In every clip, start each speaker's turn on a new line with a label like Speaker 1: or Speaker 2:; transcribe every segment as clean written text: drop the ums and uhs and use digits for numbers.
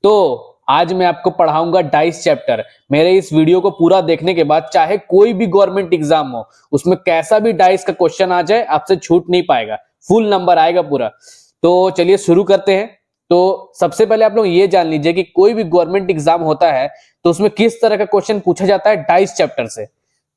Speaker 1: तो आज मैं आपको पढ़ाऊंगा डाइस चैप्टर। मेरे इस वीडियो को पूरा देखने के बाद चाहे कोई भी गवर्नमेंट एग्जाम हो, उसमें कैसा भी डाइस का क्वेश्चन आ जाए, आपसे छूट नहीं पाएगा, फुल नंबर आएगा पूरा। तो चलिए शुरू करते हैं। तो सबसे पहले आप लोग ये जान लीजिए कि कोई भी गवर्नमेंट एग्जाम होता है तो उसमें किस तरह का क्वेश्चन पूछा जाता है डाइस चैप्टर से।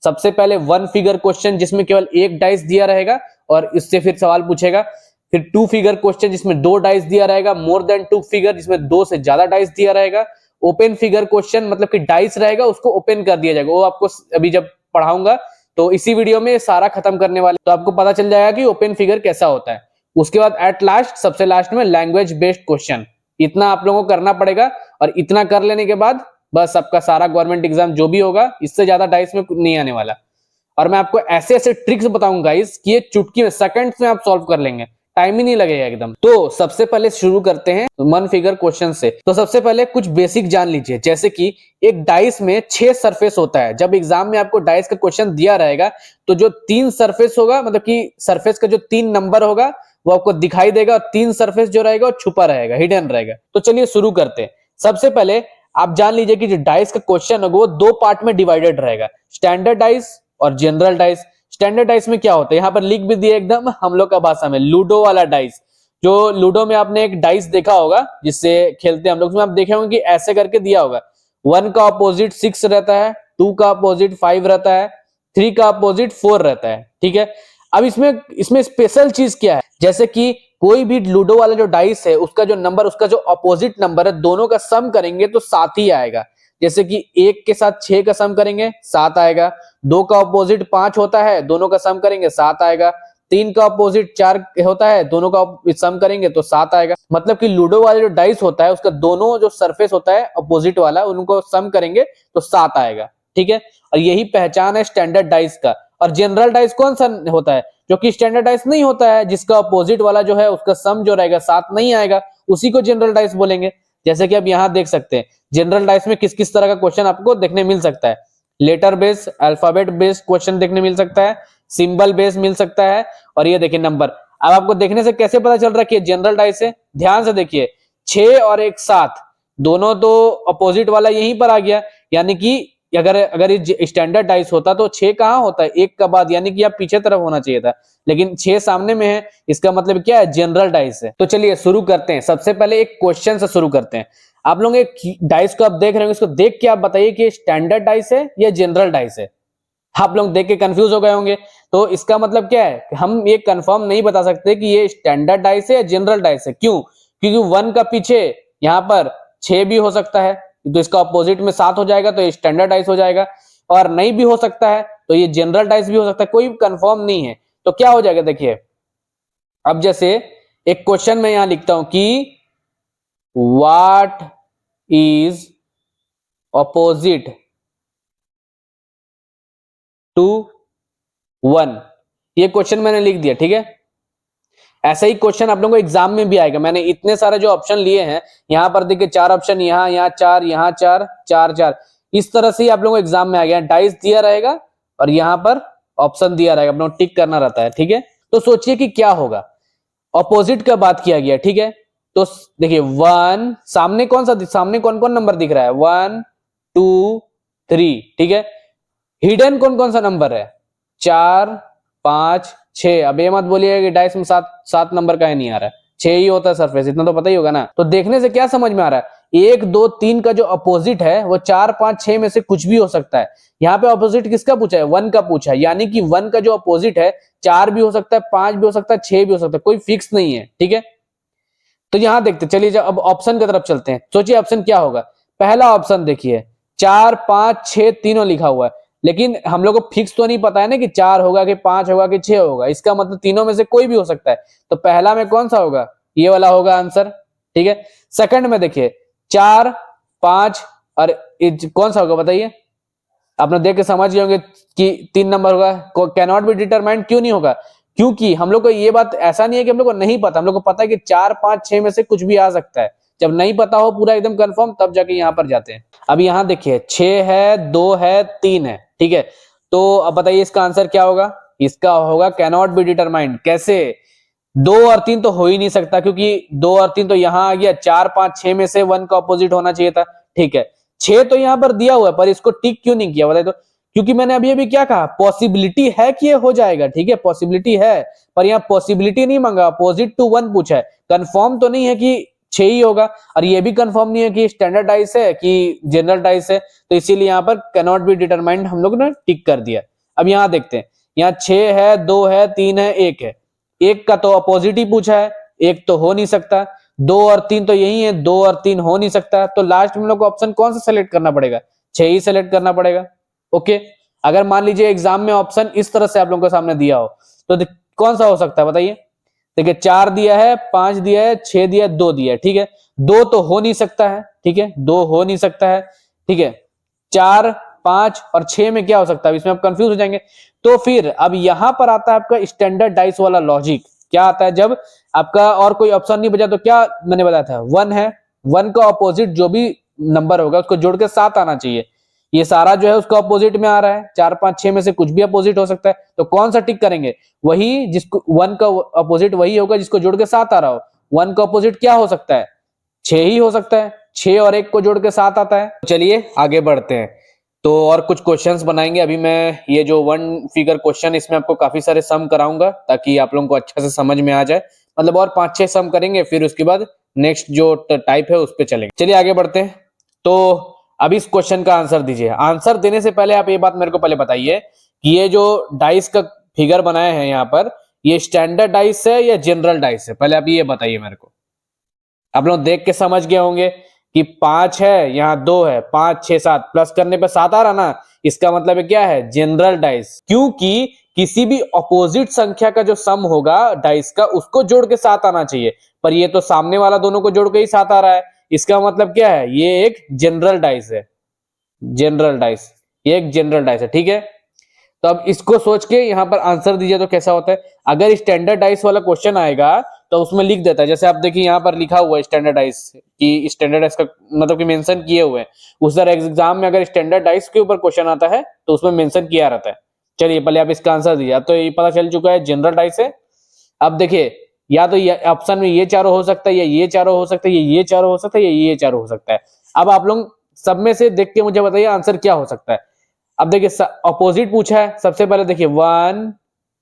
Speaker 1: सबसे पहले वन फिगर क्वेश्चन जिसमें केवल एक डाइस दिया रहेगा और इससे फिर सवाल पूछेगा। फिर टू फिगर क्वेश्चन जिसमें दो डाइस दिया रहेगा, मोर देन टू फिगर जिसमें दो से ज्यादा डाइस दिया रहेगा। ओपन फिगर क्वेश्चन मतलब कि डाइस रहेगा उसको ओपन कर दिया जाएगा, वो आपको अभी जब पढ़ाऊंगा तो इसी वीडियो में सारा खत्म करने वाले, तो आपको पता चल जाएगा कि ओपन फिगर कैसा होता है। उसके बाद एट लास्ट सबसे लास्ट में लैंग्वेज बेस्ड क्वेश्चन। इतना आप लोगों को करना पड़ेगा और इतना कर लेने के बाद बस आपका सारा गवर्नमेंट एग्जाम जो भी होगा इससे ज्यादा डाइस में नहीं आने वाला। और मैं आपको ऐसे ऐसे ट्रिक्स बताऊंगा गाइस कि ये चुटकी में सेकंड्स में आप सॉल्व कर लेंगे, टाइम ही नहीं लगेगा एकदम। तो सबसे पहले शुरू करते हैं वन फिगर क्वेश्चन से। तो सबसे पहले कुछ बेसिक जान लीजिए, जैसे कि एक डाइस में 6 सरफेस होता है। जब एग्जाम में आपको डाइस का क्वेश्चन दिया रहेगा तो जो 3 सरफेस होगा, मतलब कि सरफेस का जो 3 नंबर होगा वो आपको दिखाई देगा और 3 सरफेस जो रहेगा वो छुपा रहेगा, हिडन रहेगा। तो चलिए शुरू करते हैं। सबसे पहले आप जान लीजिए कि जो डाइस का क्वेश्चन होगा वो 2 पार्ट में डिवाइडेड रहेगा, स्टैंडर्ड डाइस और जनरल डाइस। स्टैंडर्ड डाइस में क्या होता है, यहाँ पर लिख भी दिया एकदम हम लोग का भाषा में, लूडो वाला डाइस। जो लूडो में आपने एक डाइस देखा होगा जिससे खेलते हैं हम लोग, उसमें आप देखे होंगे कि ऐसे करके दिया होगा। 1 का अपोजिट 6 रहता है, 2 का अपोजिट 5 रहता है, 3 का अपोजिट 4 रहता है। ठीक है, अब इसमें स्पेशल चीज क्या है, जैसे कि कोई भी लूडो वाला जो डाइस है उसका जो नंबर, उसका जो अपोजिट नंबर है, दोनों का सम करेंगे तो 7 ही आएगा। जैसे कि 1 के साथ 6 का सम करेंगे 7 आएगा, 2 का अपोजिट 5 होता है, दोनों का सम करेंगे 7 आएगा, 3 का अपोजिट 4 होता है, दोनों का सम करेंगे तो 7 आएगा। मतलब कि लूडो वाला जो डाइस होता है उसका दोनों जो सरफेस होता है अपोजिट वाला, उनको सम करेंगे तो 7 आएगा। ठीक है, और यही पहचान है स्टैंडर्ड डाइस का। और जनरल डाइस कौन सा होता है, जो कि स्टैंडर्ड डाइस नहीं होता है, जिसका अपोजिट वाला जो है उसका सम जो रहेगा 7 नहीं आएगा, उसी को जनरल डाइस बोलेंगे। जैसे कि आप यहां देख सकते हैं जनरल डाइस में किस किस तरह का क्वेश्चन आपको देखने मिल सकता है। Letter based, alphabet based question देखने मिल सकता है, सिंबल बेस्ड मिल सकता है, और ये देखिए नंबर। अब आपको देखने से कैसे पता चल रहा है कि जनरल डाइस है, ध्यान से देखिए 6 और 1 7, दोनों तो अपोजिट वाला यहीं पर आ गया। यानी कि अगर ये स्टैंडर्ड डाइस होता तो 6 कहां होता है, 1 का बाद, यानी कि आप पीछे तरफ होना चाहिए था, लेकिन 6 सामने में है, इसका मतलब क्या है, जनरल डाइस है। तो चलिए शुरू करते हैं। सबसे पहले एक क्वेश्चन से शुरू करते हैं। आप लोग एक डाइस को आप देख रहे हैं, इसको देख के आप बताइए कि स्टैंडर्ड डाइस है या जनरल डाइस है। आप लोग देख के कंफ्यूज हो गए होंगे, तो इसका मतलब क्या है, हम ये कंफर्म नहीं बता सकते कि ये स्टैंडर्ड डाइस है या जनरल डाइस है। क्यों? क्योंकि 1 का पीछे यहाँ पर 6 भी हो सकता है, तो इसका अपोजिट में 7 हो जाएगा, तो ये स्टैंडर्ड डाइस हो जाएगा। और नहीं भी हो सकता है तो ये जनरल डाइस भी हो सकता है, कोई कंफर्म नहीं है। तो क्या हो जाएगा, देखिए अब जैसे एक क्वेश्चन में यहां लिखता हूं कि व्हाट इज ऑपोजिट टू 1, ये क्वेश्चन मैंने लिख दिया। ठीक है, ऐसा ही क्वेश्चन आप लोगों को एग्जाम में भी आएगा। मैंने इतने सारे जो ऑप्शन लिए हैं, यहां पर देखिए 4 ऑप्शन, यहाँ 4, यहाँ 4, 4 4, इस तरह से ही आप लोगों को एग्जाम में आ गया। डाइस दिया रहेगा और यहाँ पर ऑप्शन दिया रहेगा, आप लोगों को टिक करना रहता है। ठीक है, तो सोचिए कि क्या होगा, ऑपोजिट का बात किया गया। ठीक है, तो देखिए 1 सामने कौन सा, सामने कौन कौन नंबर दिख रहा है, 1 2 3। ठीक है, हिडन कौन कौन सा नंबर है, 4 5 6। अब ये मत बोलिएगा कि डाइस में 7 नंबर का ही नहीं आ रहा है, 6 ही होता है सरफेस, इतना तो पता ही होगा ना। तो देखने से क्या समझ में आ रहा है, 1 2 3 का जो अपोजिट है वो 4 5 6 में से कुछ भी हो सकता है। यहाँ पे अपोजिट किसका पूछा है, 1 का पूछा है, यानी कि 1 का जो अपोजिट है 4 भी हो सकता है, 5 भी हो सकता है, 6 भी हो सकता है, कोई फिक्स नहीं है। ठीक है, तो यहां देखते चलिए, जब अब ऑप्शन की तरफ चलते हैं, सोचिए ऑप्शन क्या होगा। पहला ऑप्शन देखिए 4 5 6 तीनों लिखा हुआ है, लेकिन हम लोग को फिक्स तो नहीं पता है ना कि 4 होगा कि 5 होगा कि 6 होगा, इसका मतलब तीनों में से कोई भी हो सकता है। तो पहला में कौन सा होगा, ये वाला होगा आंसर। ठीक है, सेकंड में देखिए 4 5 और कौन सा होगा बताइए, आपने देख के समझ गए होंगे कि 3 नंबर होगा। कैन नॉट बी डिटरमाइंड क्यों नहीं होगा, क्योंकि हम लोग को ये बात ऐसा नहीं है कि हम लोग को नहीं पता, हम लोग को पता है कि 4 5 6 में से कुछ भी आ सकता है। जब नहीं पता हो पूरा एकदम कंफर्म, तब जाके यहाँ पर जाते हैं। अब यहाँ देखिए 6 है, 2 है, 3 है। ठीक है, तो अब बताइए इसका आंसर क्या होगा, इसका होगा कैन नॉट बी डिटरमाइंड। कैसे, 2 और 3 तो हो ही नहीं सकता, क्योंकि 2 और 3 तो यहाँ आ गया, 4 5 6 में से 1 का ऑपोजिट होना चाहिए था। ठीक है, 6 तो यहाँ पर दिया हुआ है, पर इसको टिक क्यों नहीं किया बताइए तो? क्योंकि मैंने अभी अभी क्या कहा, पॉसिबिलिटी है कि ये हो जाएगा। ठीक है, पॉसिबिलिटी है, पर यहाँ पॉसिबिलिटी नहीं मांगा, अपोजिट टू 1 पूछा है। कंफर्म तो नहीं है कि 6 ही होगा, और ये भी कंफर्म नहीं है कि स्टैंडर्ड डाइस है कि जनरल डाइस है, तो इसीलिए यहाँ पर कैन नॉट बी डिटरमाइंड हम लोग ने टिक कर दिया। अब यहाँ देखते हैं, यहाँ 6 है, 2 है, 3 है, 1 है। 1 का तो अपोजिट ही पूछा है, 1 तो हो नहीं सकता। 2 और 3 तो यही है, 2 और 3 हो नहीं सकता, तो लास्ट में हम लोग को ऑप्शन कौन सा सेलेक्ट करना पड़ेगा? 6 ही सेलेक्ट करना पड़ेगा। ओके, अगर मान लीजिए एग्जाम में ऑप्शन इस तरह से आप लोगों के सामने दिया हो, तो कौन सा हो सकता है बताइए? देखिए, 4 दिया है, 5 दिया है, 6 दिया है, 2 दिया है। ठीक है, 2 तो हो नहीं सकता है। ठीक है, 2 हो नहीं सकता है। ठीक है, 4 5 और 6 में क्या हो सकता है? इसमें आप कंफ्यूज हो जाएंगे। तो फिर अब यहां पर आता है आपका स्टैंडर्ड डाइस वाला लॉजिक। क्या आता है? जब आपका और कोई ऑप्शन नहीं बचा तो क्या मैंने बताया था, 1 है, 1 का ऑपोजिट जो भी नंबर होगा उसको जोड़ के 7 आना चाहिए। ये सारा जो है उसका अपोजिट में आ रहा है, 4 5 6 में से कुछ भी अपोजिट हो सकता है, तो कौन सा टिक करेंगे? वही जिसको 1 का अपोजिट वही होगा जिसको जोड़ के 7 आ रहा हो। 1 का अपोजिट क्या हो सकता है? 6 ही हो सकता है, 6 और 1 को जोड़ के 7 आता है। चलिए आगे बढ़ते हैं, तो और कुछ क्वेश्चंस बनाएंगे। अभी मैं ये जो 1 फिगर क्वेश्चन, इसमें आपको काफी सारे सम कराऊंगा ताकि आप लोगों को अच्छा से समझ में आ जाए। मतलब और 5 6 सम करेंगे, फिर उसके बाद नेक्स्ट जो टाइप है उस पर चलेंगे। चलिए आगे बढ़ते हैं। तो अब इस क्वेश्चन का आंसर दीजिए। आंसर देने से पहले आप ये बात मेरे को पहले बताइए कि ये जो डाइस का फिगर बनाया है यहाँ पर, ये स्टैंडर्ड डाइस है या जनरल डाइस है? पहले आप ये बताइए मेरे को। आप लोग देख के समझ गए होंगे कि 5 है, यहाँ 2 है, 5 6 7 प्लस करने पे 7 आ रहा ना, इसका मतलब है क्या है? General dice. क्योंकि किसी भी अपोजिट संख्या का जो सम होगा डाइस का, उसको जोड़ के 7 आना चाहिए, पर ये तो सामने वाला दोनों को जोड़ के ही 7 आ रहा है। इसका मतलब क्या है? ये एक जनरल डाइस है। जनरल डाइस, ये एक जनरल डाइस है। ठीक है, तो अब इसको सोच के यहां पर आंसर दीजिए तो कैसा होता है। अगर स्टैंडर्ड डाइस वाला क्वेश्चन आएगा तो उसमें लिख देता है, जैसे आप देखिए यहाँ पर लिखा हुआ है स्टैंडर्ड डाइस, कि स्टैंडर्ड डाइस का मतलब कि मेंशन किए हुए हैं। उस तरह एग्जाम में अगर स्टैंडर्ड डाइस के ऊपर क्वेश्चन आता है तो उसमें मेंशन किया रहता है। चलिए पहले आप इसका आंसर दीजिए। अब तो ये पता चल चुका है जनरल डाइस है। अब देखिए, या तो ये ऑप्शन में ये चारों हो सकता है, या ये चारों हो सकता है, ये चारों हो सकता है, या ये चारों हो सकता है। अब आप लोग सब में से देख के मुझे बताइए आंसर क्या हो सकता है। अब देखिए अपोजिट पूछा है, सबसे पहले देखिए 1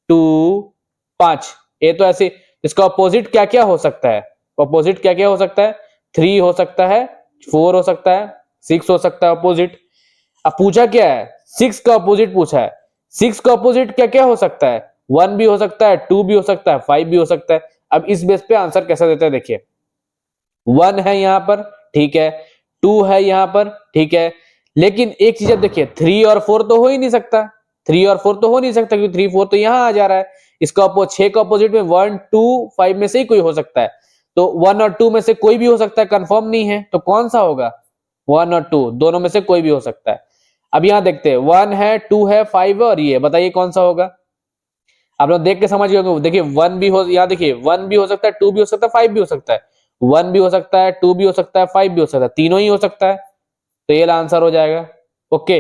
Speaker 1: 2 5, ये तो ऐसे, इसका अपोजिट क्या क्या हो सकता है? अपोजिट क्या क्या हो सकता है? 3 हो सकता है, 4 हो सकता है, 6 हो सकता है अपोजिट। अब पूछा क्या है? 6 का अपोजिट पूछा है। 6 का अपोजिट क्या क्या हो सकता है? 1 भी हो सकता है, 2 भी हो सकता है, 5 भी हो सकता है। अब इस बेस पे आंसर कैसा देता है देखिए, 1 है यहां पर, ठीक है, 2 है यहां पर, ठीक है, लेकिन एक चीज अब देखिए, 3 और 4 तो हो ही नहीं सकता। 3 और 4 तो हो नहीं सकता, क्योंकि 3 4 तो यहां आ जा रहा है। इसका 6 का अपोजिट में 1 2 5 में से ही कोई हो सकता है, तो 1 और 2 में से कोई भी हो सकता है, कंफर्म नहीं है, तो कौन सा होगा? 1 और 2 दोनों में से कोई भी हो सकता है। अब यहां देखते हैं, 1 है, 2 है, 5 है, और ये बताइए कौन सा होगा? आप लोग देख के समझ गए। देखिए 1 भी हो, यहाँ देखिए 1 भी हो सकता है, 2 भी हो सकता है, 5 भी हो सकता है। 1 भी हो सकता है, 2 भी हो सकता है, 5 भी हो सकता है, तीनों ही हो सकता है, तो ये आंसर हो जाएगा। ओके,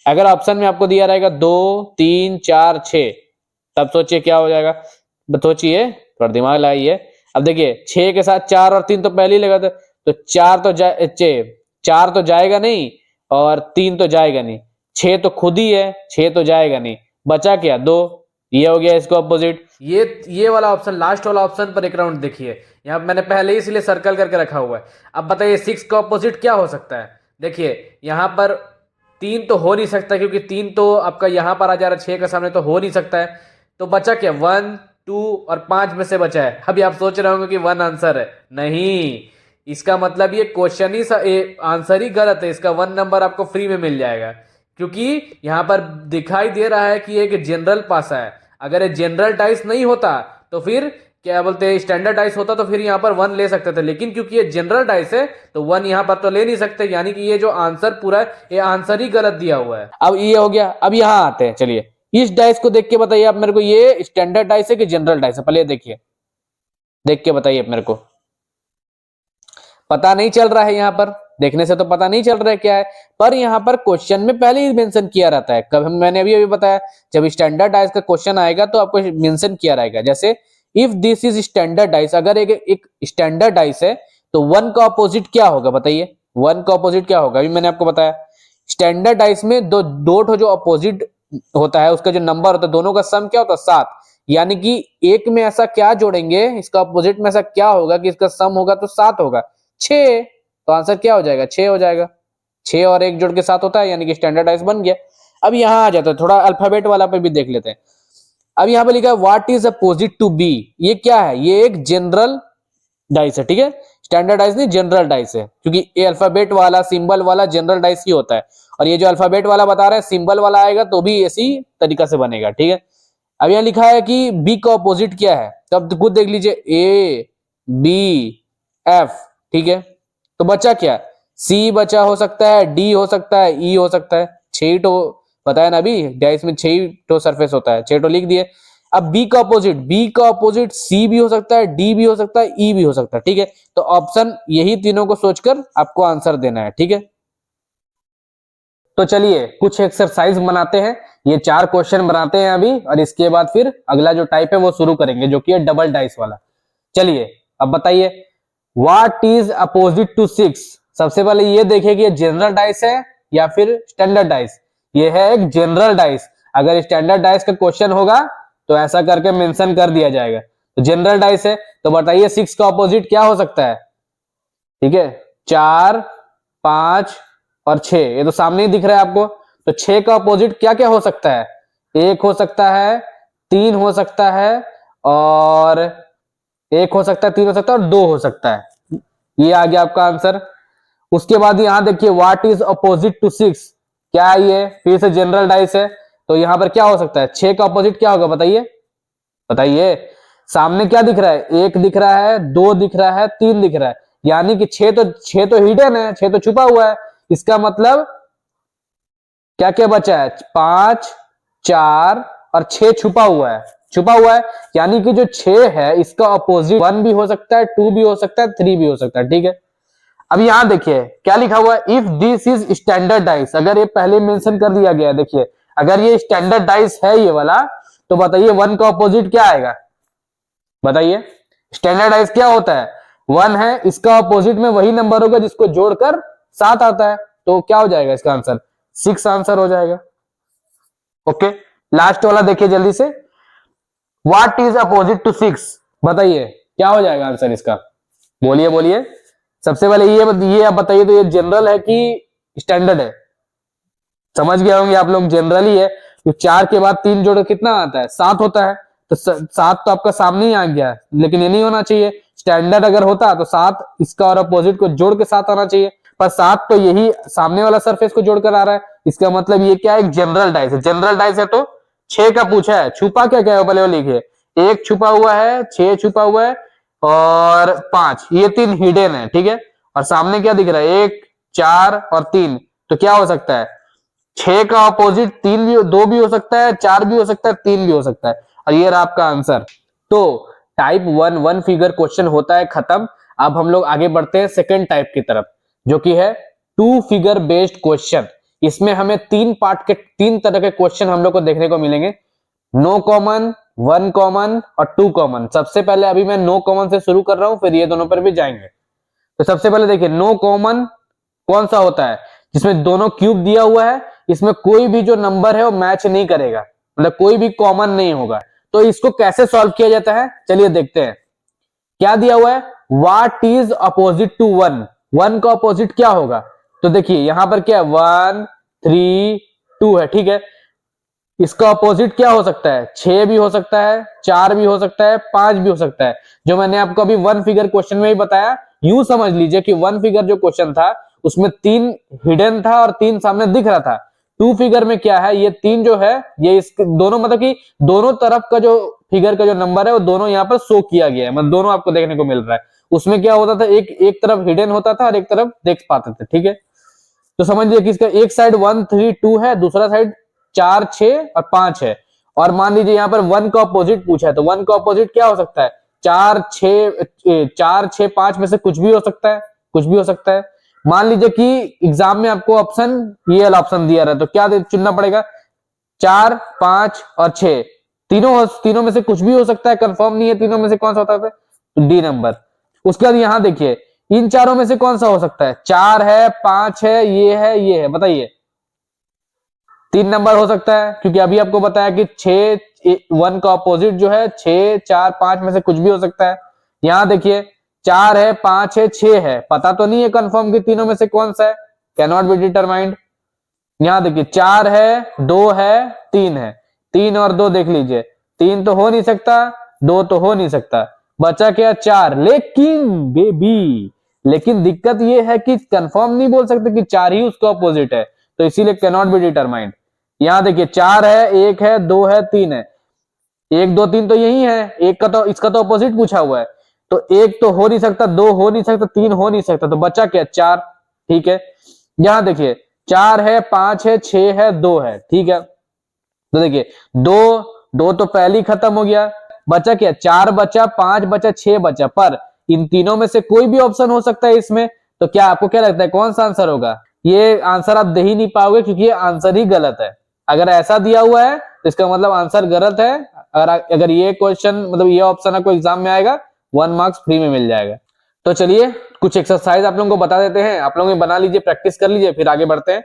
Speaker 1: अगर ऑप्शन में आपको दिया रहेगा 2 3 4 6, तब सोचिए क्या हो जाएगा। सोचिए, थोड़ा दिमाग लगाइए। अब देखिए 6 के साथ 4 और 3 तो पहले ही लगा था, तो 4 तो जाएगा नहीं, और 3 तो जाएगा नहीं, 6 तो खुद ही है, 6 तो जाएगा नहीं, बचा क्या? 2। ये हो गया इसको अपोजिट। ये वाला ऑप्शन, लास्ट वाला ऑप्शन पर एक राउंड देखिए, यहाँ मैंने पहले ही इसलिए सर्कल करके रखा हुआ है। अब बताइए 6 का अपोजिट क्या हो सकता है? देखिए यहाँ पर 3 तो हो नहीं सकता, क्योंकि 3 तो आपका यहाँ पर आ जा रहा है 6 का सामने, तो हो नहीं सकता है। तो बचा क्या? 1 2 और 5 में से बचा है। अभी आप सोच रहे होंगे कि 1 आंसर है, नहीं, इसका मतलब ये क्वेश्चन ही आंसर ही गलत है। इसका 1 नंबर आपको फ्री में मिल जाएगा, क्योंकि यहाँ पर दिखाई दे रहा है कि एक जनरल पासा है। अगर ये जनरल डाइस नहीं होता तो फिर क्या बोलते हैं, स्टैंडर्ड डाइस होता तो फिर यहाँ पर 1 ले सकते थे, लेकिन क्योंकि ये जनरल डाइस है तो 1 यहाँ पर तो ले नहीं सकते, यानी कि ये जो आंसर पूरा है, ये आंसर ही गलत दिया हुआ है। अब ये हो गया। अब यहाँ आते हैं, चलिए इस डाइस को देख के बताइए आप मेरे को, ये स्टैंडर्ड डाइस है कि जनरल डाइस है? पहले देखिए, देख के बताइए मेरे को। पता नहीं चल रहा है, यहाँ पर देखने से तो पता नहीं चल रहा है क्या है, पर यहाँ पर क्वेश्चन में पहले ही मेंशन किया रहता है। कब मैंने अभी अभी बताया, जब स्टैंडर्ड डाइस का क्वेश्चन आएगा तो आपको मेंशन किया रहेगा। जैसे if this is standard dice, अगर एक स्टैंडर्ड डाइस है तो वन का ऑपोजिट क्या होगा बताइए, वन का ऑपोजिट क्या होगा, अभी मैंने आपको बताया स्टैंडर्ड डाइस में दो जो ऑपोजिट होता है उसका जो नंबर होता है दोनों का सम क्या होता है 7, यानी कि एक में ऐसा क्या जोड़ेंगे, इसका ऑपोजिट में ऐसा क्या होगा कि इसका सम होगा तो 7 होगा, 6, तो आंसर क्या हो जाएगा 6 हो जाएगा, 6 और 1 जोड़ के 7 होता है, यानी कि स्टैंडर्ड डाइस बन गया। अब यहाँ आ जाता है थोड़ा अल्फाबेट वाला पे भी देख लेते हैं। अब यहाँ पे लिखा है what is opposite to B, ये क्या है, ये एक जनरल डाइस है, ठीक है, स्टैंडर्ड डाइस नहीं जनरल डाइस है, क्योंकि ये अल्फाबेट वाला सिंबल वाला जनरल डाइस ही होता है, और ये जो अल्फाबेट वाला बता रहे हैं सिंबल वाला आएगा तो भी इसी तरीका से बनेगा, ठीक है। अब यहाँ लिखा है कि बी का ऑपोजिट क्या है, तो अब खुद देख लीजिए ए बी एफ, ठीक है, तो बचा क्या, सी बचा, हो सकता है डी हो सकता है ई हो सकता है, 6 तो बताया ना अभी डाइस में 6 तो सरफेस होता है, 6 तो लिख दिए। अब बी का ऑपोजिट सी भी हो सकता है, डी भी हो सकता है, ई भी हो सकता है, ठीक है, तो ऑप्शन यही तीनों को सोचकर आपको आंसर देना है, ठीक है। तो चलिए कुछ एक्सरसाइज बनाते हैं, ये 4 क्वेश्चन बनाते हैं अभी, और इसके बाद फिर अगला जो टाइप है वो शुरू करेंगे जो कि है डबल डाइस वाला। चलिए अब बताइए व्हाट इज अपोजिट टू 6, सबसे पहले ये देखिए कि ये जनरल डाइस है या फिर स्टैंडर्ड डाइस, ये है एक जनरल डाइस, अगर स्टैंडर्ड डाइस का क्वेश्चन होगा तो ऐसा करके मेंशन कर दिया जाएगा, तो जनरल डाइस है, तो बताइए 6 का ऑपोजिट क्या हो सकता है, ठीक है, 4 5 और 6, ये तो सामने ही दिख रहा है आपको, तो 6 का ऑपोजिट क्या क्या हो सकता है, 1 हो सकता है, 3 हो सकता है, और 1 हो सकता है, 3 हो सकता है और 2 हो सकता है, ये आ गया आपका आंसर। उसके बाद यहां देखिए व्हाट इज अपोजिट टू 6, क्या है ये, फिर से जनरल डाइस है, तो यहां पर क्या हो सकता है, 6 का अपोजिट क्या होगा बताइए, बताइए, सामने क्या दिख रहा है, 1 दिख रहा है, 2 दिख रहा है, 3 दिख रहा है, यानी कि 6 तो हिडन है, 6 तो छुपा हुआ है, इसका मतलब क्या क्या बचा है, 5 4 और 6 छुपा हुआ है, छुपा हुआ है, यानी कि जो 6 है इसका अपोजिट 1 भी हो सकता है, 2 भी हो सकता है, 3 भी हो सकता है, ठीक है। अब यहां देखिए क्या लिखा हुआ है, if this is standard dice, अगर ये पहले मेंशन कर दिया गया है, देखिए अगर ये स्टैंडर्ड डाइस है ये वाला, तो बताइए 1 का अपोजिट क्या आएगा, बताइए स्टैंडर्ड डाइस क्या होता है, 1 है, इसका अपोजिट में वही नंबर होगा जिसको जोड़कर 7 आता है, तो क्या हो जाएगा इसका आंसर 6 आंसर हो जाएगा। ओके, लास्ट वाला देखिए जल्दी से, व्हाट इज अपोजिट टू 6, बताइए क्या हो जाएगा आंसर इसका, बोलिए बोलिए, सबसे पहले ये आप बताइए, तो ये जनरल है कि स्टैंडर्ड है, समझ गए होंगे आप लोग जनरल ही है, तो 4 के बाद 3 जोड़ कितना आता है 7 होता है, तो 7 तो आपका सामने ही आ गया, लेकिन ये नहीं होना चाहिए, स्टैंडर्ड अगर होता तो 7 इसका और अपोजिट को जोड़ के 7 आना चाहिए, पर 7 तो यही सामने वाला सरफेस को जोड़कर आ रहा है, इसका मतलब ये क्या है, एक जनरल डाइस है, जनरल डाइस है तो 6 का पूछा है, छुपा क्या क्या है पहले वो लिखिए, 1 छुपा हुआ है, 6 छुपा हुआ है, और 5, ये 3 हिडन है, ठीक है, और सामने क्या दिख रहा है 1 4 और 3, तो क्या हो सकता है 6 का अपोजिट 3 भी, 2 भी हो सकता है, 4 भी हो सकता है, 3 भी हो सकता है, और ये रहा आपका आंसर। तो टाइप 1 फिगर क्वेश्चन होता है खत्म। अब हम लोग आगे बढ़ते हैं सेकंड टाइप की तरफ, जो कि है 2 फिगर बेस्ड क्वेश्चन। इसमें हमें 3 पार्ट के 3 तरह के क्वेश्चन हम लोग को देखने को मिलेंगे, नो कॉमन, 1 कॉमन और 2 कॉमन। सबसे पहले अभी मैं नो कॉमन से शुरू कर रहा हूं, फिर ये दोनों पर भी जाएंगे। तो सबसे पहले देखिए नो कॉमन कौन सा होता है, जिसमें दोनों क्यूब दिया हुआ है, इसमें कोई भी जो नंबर है वो मैच नहीं करेगा, मतलब कोई भी कॉमन नहीं होगा। तो इसको कैसे सॉल्व किया जाता है चलिए देखते हैं। क्या दिया हुआ है, व्हाट इज अपोजिट टू 1, 1 का अपोजिट क्या होगा, तो देखिए यहां पर क्या है 1 3 2 है, ठीक है, इसका अपोजिट क्या हो सकता है, 6 भी हो सकता है, 4 भी हो सकता है, 5 भी हो सकता है, जो मैंने आपको अभी 1 फिगर क्वेश्चन में ही बताया। यूं समझ लीजिए कि 1 फिगर जो क्वेश्चन था उसमें 3 हिडन था और 3 सामने दिख रहा था। 2 फिगर में क्या है, ये 3 जो है ये इस दोनों मतलब कि दोनों तरफ का जो फिगर का जो नंबर है वो दोनों यहाँ पर शो किया गया है, मतलब दोनों आपको देखने को मिल रहा है। उसमें क्या होता था, एक तरफ हिडन होता था और एक तरफ देख पाते थे, ठीक है। तो समझ लीजिए कि इसका एक साइड 1 3 2 है, दूसरा साइड 4 6 और 5 है, और मान लीजिए यहाँ पर 1 का ऑपोजिट पूछा है, तो 1 का ऑपोजिट क्या हो सकता है, 4 6 5 में से कुछ भी हो सकता है, कुछ भी हो सकता है। मान लीजिए कि एग्जाम में आपको ऑप्शन ये वाला ऑप्शन दिया रहा है, तो क्या चुनना पड़ेगा, 4 5 और 6, तीनों में से कुछ भी हो सकता है, कंफर्म नहीं है तीनों में से कौन सा होता है, तो डी नंबर। उसके बाद यहां देखिए इन चारों में से कौन सा हो सकता है, 4 है, 5 है, ये है, बताइए। 3 नंबर हो सकता है, क्योंकि अभी आपको बताया कि 1 का ऑपोजिट जो है 6, 4, 5 में से कुछ भी हो सकता है। यहां देखिए 4 है, 5 है, 6 है, पता तो नहीं है कंफर्म कि तीनों में से कौन सा है, कैन नॉट बी डिटरमाइंड। यहां देखिए 4 है, 2 है, 3 है, 3 और 2 देख लीजिए, 3 तो हो नहीं सकता, 2 तो हो नहीं सकता, बचा क्या 4। लेकिन दिक्कत ये है कि कंफर्म नहीं बोल सकते कि 4 ही उसका ऑपोजिट है, तो इसीलिए कैन नॉट बी डिटरमाइंड। यहां देखिए 4 है, 1 है, 2 है, 3 है, 1, 2, 3 तो यही है, एक का तो इसका तो ऑपोजिट पूछा हुआ है, तो 1 तो हो नहीं सकता, 2 हो नहीं सकता, 3 हो नहीं सकता, तो बचा क्या 4। ठीक है, यहां देखिए 4 है, 5 है, 6 है, 2 है, ठीक है, तो देखिए 2 तो पहले ही खत्म हो गया, बचा क्या 4 बचा, 5 बचा, 6 बचा, पर इन तीनों में से कोई भी ऑप्शन हो सकता है इसमें, तो क्या आपको क्या लगता है कौन सा आंसर होगा। ये आंसर आप दे ही नहीं पाओगे, क्योंकि ये आंसर ही गलत है। अगर ऐसा दिया हुआ है तो इसका मतलब आंसर गलत है। अगर ये क्वेश्चन मतलब ये ऑप्शन आपको एग्जाम में आएगा, 1 मार्क्स फ्री में मिल जाएगा। तो चलिए कुछ एक्सरसाइज आप लोगों को बता देते हैं, आप लोग बना लीजिए, प्रैक्टिस कर लीजिए, फिर आगे बढ़ते हैं।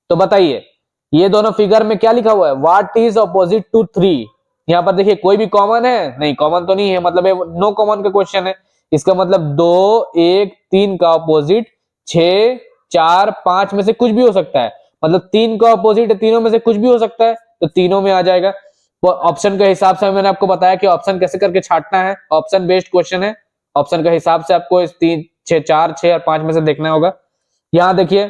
Speaker 1: तो बताइए ये दोनों फिगर में क्या लिखा हुआ है, व्हाट इज अपोजिट टू 3। यहाँ पर देखिए कोई भी कॉमन है, नहीं कॉमन तो नहीं है, मतलब नो कॉमन का क्वेश्चन है। इसका मतलब 2, 1, 3 का अपोजिट 6, 4, 5 में से कुछ भी हो सकता है, मतलब 3 का अपोजिट है, तीनों में से कुछ भी हो सकता है, तो तीनों में आ जाएगा। तो ऑप्शन के हिसाब से मैंने आपको बताया कि ऑप्शन कैसे करके छांटना है, ऑप्शन बेस्ड क्वेश्चन है, ऑप्शन के हिसाब से आपको इस 3, 6, 4, 6 और 5 में से देखना होगा। यहां देखिए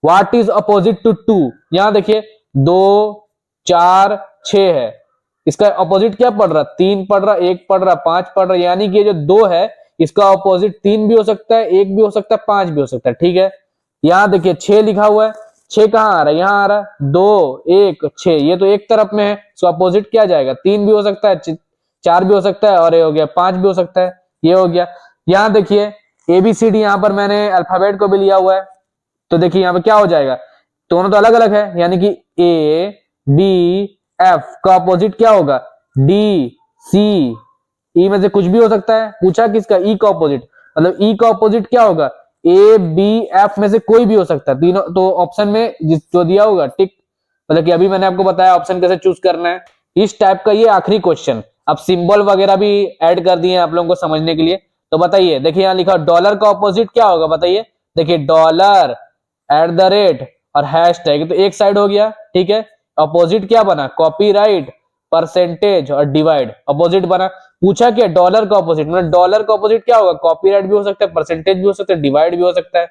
Speaker 1: व्हाट इज अपोजिट टू 2, यहां देखिए 2, 4, 6 है, इसका अपोजिट क्या पड़ रहा, 3 पड़ रहा, 1 पड़ रहा, 5 पड़ रहा, यानी कि ये जो 2 है इसका अपोजिट 3 भी हो सकता है, 1 भी हो सकता है, 5 भी हो सकता है। ठीक है, यहां देखिए 6 लिखा हुआ है, 6 कहां आ रहा है, यहां आ रहा है, 2, 1, 6, ये तो एक तरफ में है, इसका अपोजिट क्या जाएगा, 3 भी हो सकता है, 4 भी हो सकता है, और ये हो गया 5 भी हो सकता है, ये हो गया। यहां देखिए ABCD, यहां पर मैंने अल्फाबेट को भी लिया हुआ है, तो देखिए यहाँ पे क्या हो जाएगा, दोनों तो अलग अलग है, यानी कि A, B, F का अपोजिट क्या होगा, D, C, E में से कुछ भी हो सकता है, पूछा किसका, E का अपोजिट, मतलब E का अपोजिट क्या होगा, A, B, F में से कोई भी हो सकता है, तीनों तो ऑप्शन में जो दिया होगा टिक, मतलब कि अभी मैंने आपको बताया ऑप्शन कैसे चूज करना है। इस टाइप का ये आखिरी क्वेश्चन, अब सिंबल वगैरह भी ऐड कर दिए आप लोगों को समझने के लिए। तो बताइए, देखिए यहाँ लिखा डॉलर का ऑपोजिट क्या होगा, बताइए, देखिए डॉलर, @ और हैशटैग, तो एक साइड हो गया, ठीक है, अपोजिट क्या बना, कॉपीराइट, परसेंटेज और डिवाइड, अपोजिट बना। पूछा क्या डॉलर का अपोजिट, मतलब डॉलर का अपोजिट क्या होगा, कॉपीराइट भी हो सकता है, परसेंटेज भी हो सकता है, डिवाइड भी हो सकता है।